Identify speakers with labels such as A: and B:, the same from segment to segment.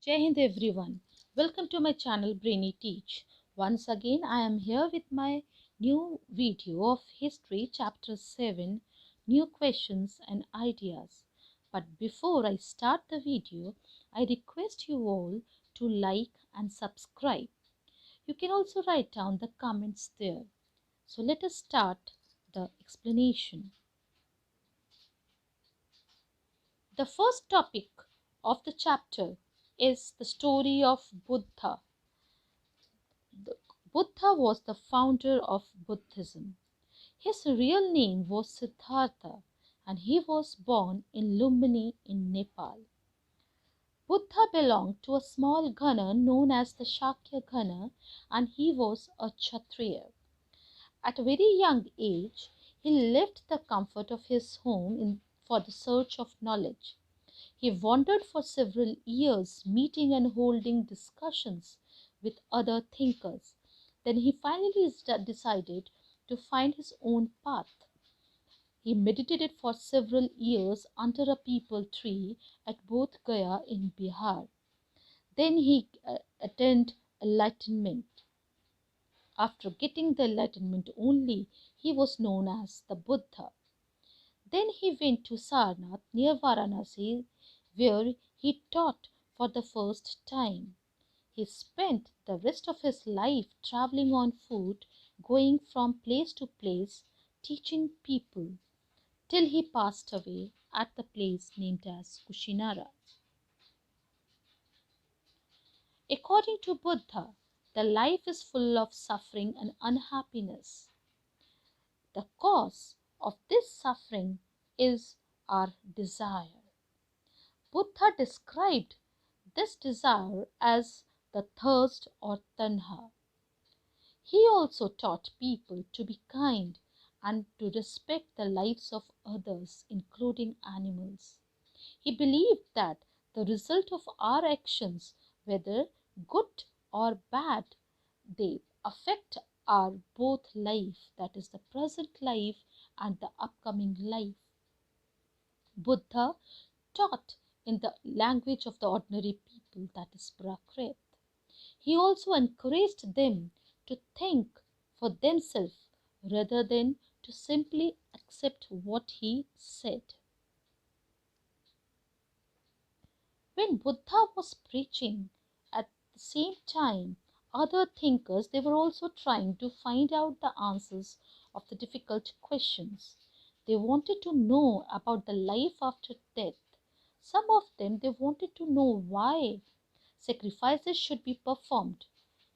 A: Jai Hind everyone. Welcome to my channel Brainy Teach. Once again I am here with my new video of History Chapter 7, New Questions and Ideas. But before I start the video, I request you all to like and subscribe. You can also write down the comments there. So let us start the explanation. The first topic of the chapter is the story of Buddha. The Buddha was the founder of Buddhism. His real name was Siddhartha and he was born in Lumbini in Nepal. Buddha belonged to a small Ghana known as the Shakya Ghana and he was a Kshatriya. At a very young age, he left the comfort of his home for the search of knowledge. He wandered for several years, meeting and holding discussions with other thinkers. Then he finally decided to find his own path. He meditated for several years under a peepal tree at Bodh Gaya in Bihar. Then he attained enlightenment. After getting the enlightenment only, he was known as the Buddha. Then he went to Sarnath near Varanasi, where he taught for the first time. He spent the rest of his life traveling on foot, going from place to place, teaching people, till he passed away at the place named as Kushinara. According to Buddha, the life is full of suffering and unhappiness. The cause of this suffering is our desire. Buddha described this desire as the thirst or tanha. He also taught people to be kind and to respect the lives of others, including animals. He believed that the result of our actions, whether good or bad, they affect our both life, that is the present life and the upcoming life. Buddha taught in the language of the ordinary people, that is Prakrit. He also encouraged them to think for themselves rather than to simply accept what he said. When Buddha was preaching, at the same time, other thinkers they were also trying to find out the answers of the difficult questions. They wanted to know about the life after death. Some of them they wanted to know why sacrifices should be performed.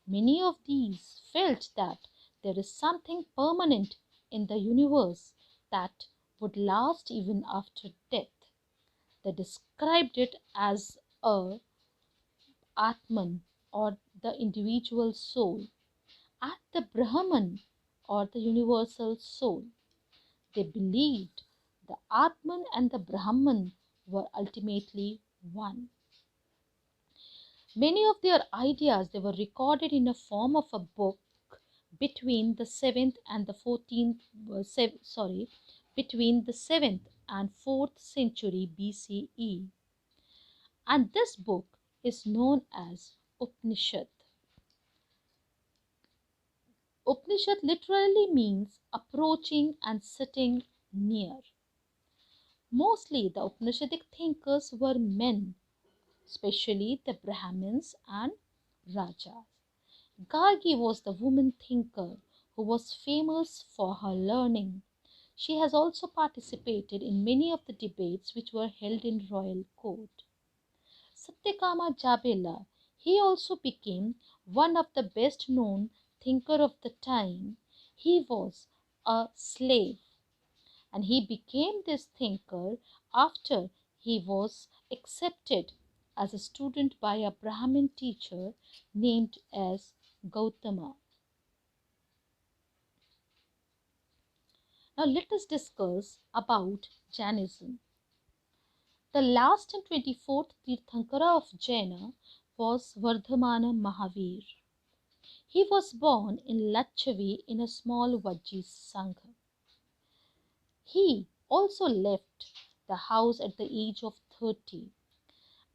A: Many of these felt that there is something permanent in the universe that would last even after death. They described it as a Atman or the individual soul, and the Brahman or the universal soul. They believed the Atman and the Brahman were ultimately one. Many of their ideas they were recorded in a form of a book between the 7th and the 14th between the 7th and 4th century BCE, and this book is known as Upanishad. Upanishad literally means approaching and sitting near. Mostly the Upanishadic thinkers were men, especially the Brahmins and Rajas. Gargi was the woman thinker who was famous for her learning. She has also participated in many of the debates which were held in royal court. Satyakama Jabela, he also became one of the best known thinker of the time. He was a slave and he became this thinker after he was accepted as a student by a Brahmin teacher named as Gautama. Now let us discuss about Jainism. The last and 24th Tirthankara of Jaina was Vardhamana Mahavir. He was born in Lachavi in a small Vajji Sangha. He also left the house at the age of 30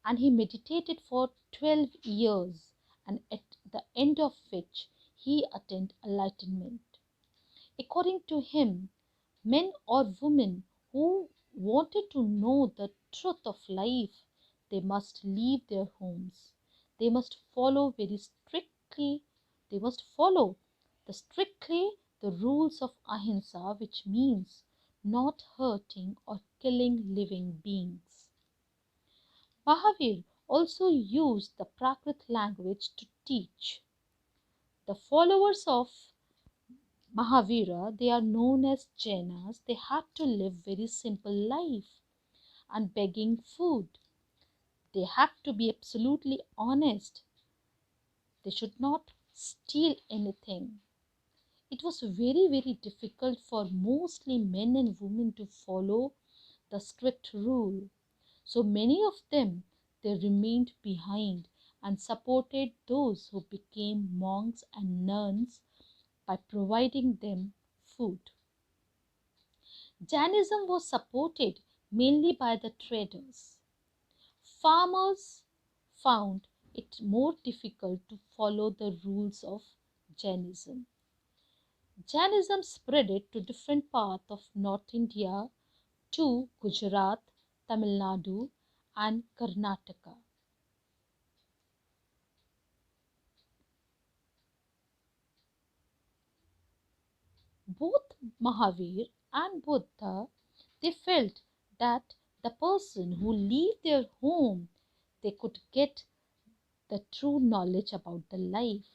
A: and he meditated for 12 years, and at the end of which he attained enlightenment. According to him, men or women who wanted to know the truth of life, they must leave their homes. They must follow very strictly, they must follow strictly the rules of ahimsa, which means not hurting or killing living beings. Mahavir also used the Prakrit language to teach. The followers of Mahavira, they are known as Jainas, they had to live very simple life and begging food. They have to be absolutely honest. They should not steal anything. It was very difficult for mostly men and women to follow the strict rule. So many of them, they remained behind and supported those who became monks and nuns by providing them food. Jainism was supported mainly by the traders. Farmers found it more difficult to follow the rules of Jainism. Jainism spread it to different parts of North India, to Gujarat, Tamil Nadu, and Karnataka. Both Mahavir and Buddha, they felt that the person who leave their home, they could get the true knowledge about the life.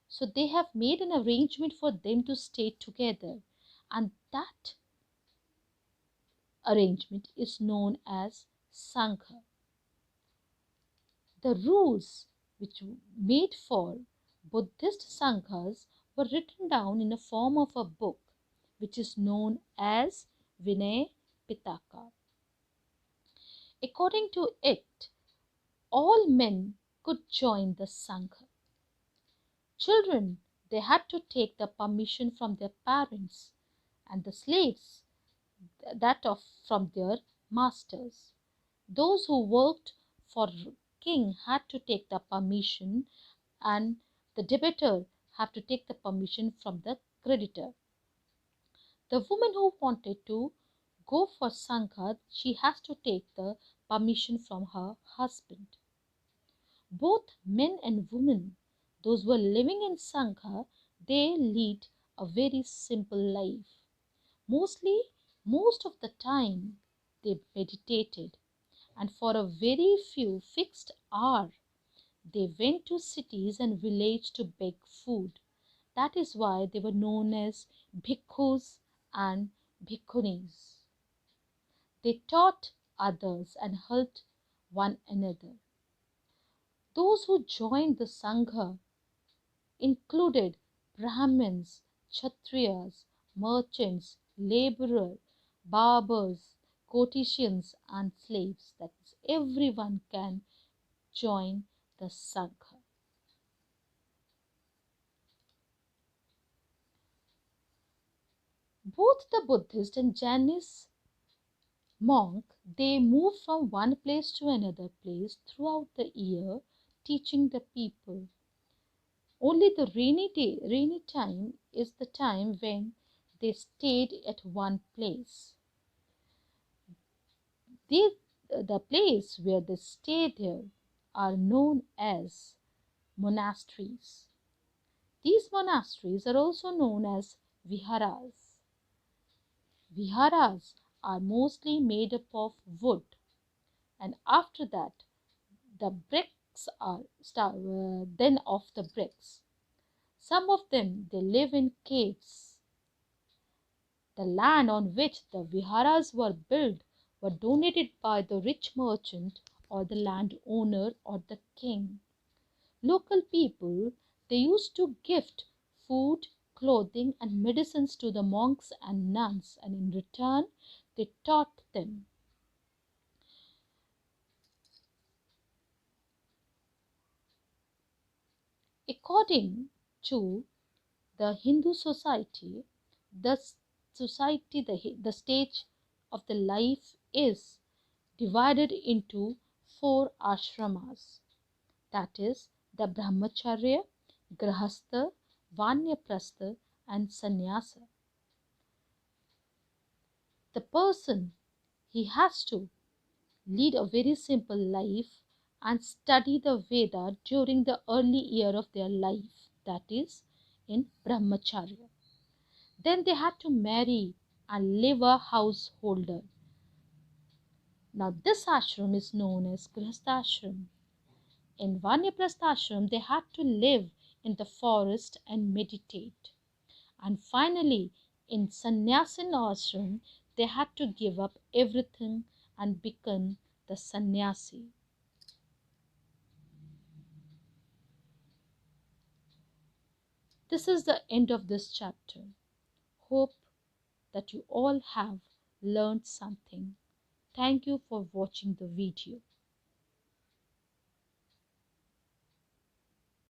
A: So they have made an arrangement for them to stay together, and that arrangement is known as Sangha. The rules which were made for Buddhist Sanghas were written down in a form of a book which is known as Vinay Pitaka. According to it, all men could join the Sangha. Children, they had to take the permission from their parents, and the slaves that of from their masters. Those who worked for king had to take the permission, and the debtor have to take the permission from the creditor. The woman who wanted to go for Sangha, she has to take the permission from her husband. Both men and women, those who are living in Sangha, they lead a very simple life. Mostly, most of the time, they meditated, and for a very few fixed hour, they went to cities and villages to beg food. That is why they were known as bhikkhus and bhikkhunis. They taught others and helped one another. Those who joined the Sangha included Brahmins, Kshatriyas, merchants, laborers, barbers, courtesans, and slaves. That is, everyone can join the Sangha. Both the Buddhist and Jainist monk, they move from one place to another place throughout the year, teaching the people. Only the rainy time is the time when they stayed at one place. They, the place where they stay there are known as monasteries. These monasteries are also known as viharas. Viharas are mostly made up of wood, and after that, the bricks are then of the bricks. Some of them they live in caves. The land on which the viharas were built were donated by the rich merchant or the landowner or the king. Local people, they used to gift food, clothing, and medicines to the monks and nuns, and in return, they taught them. According to the Hindu society, the the stage of the life is divided into four ashramas, that is the brahmacharya, grahastha, vanaprastha and sannyasa. The person, he has to lead a very simple life and study the Veda during the early year of their life, that is in brahmacharya. Then they had to marry and live a householder. Now this ashram is known as grihastha ashram. In vanaprastha ashram they had to live in the forest and meditate. And finally in sannyasin ashram they had to give up everything and become the sannyasi. This is the end of this chapter. Hope that you all have learned something. Thank you for watching the video.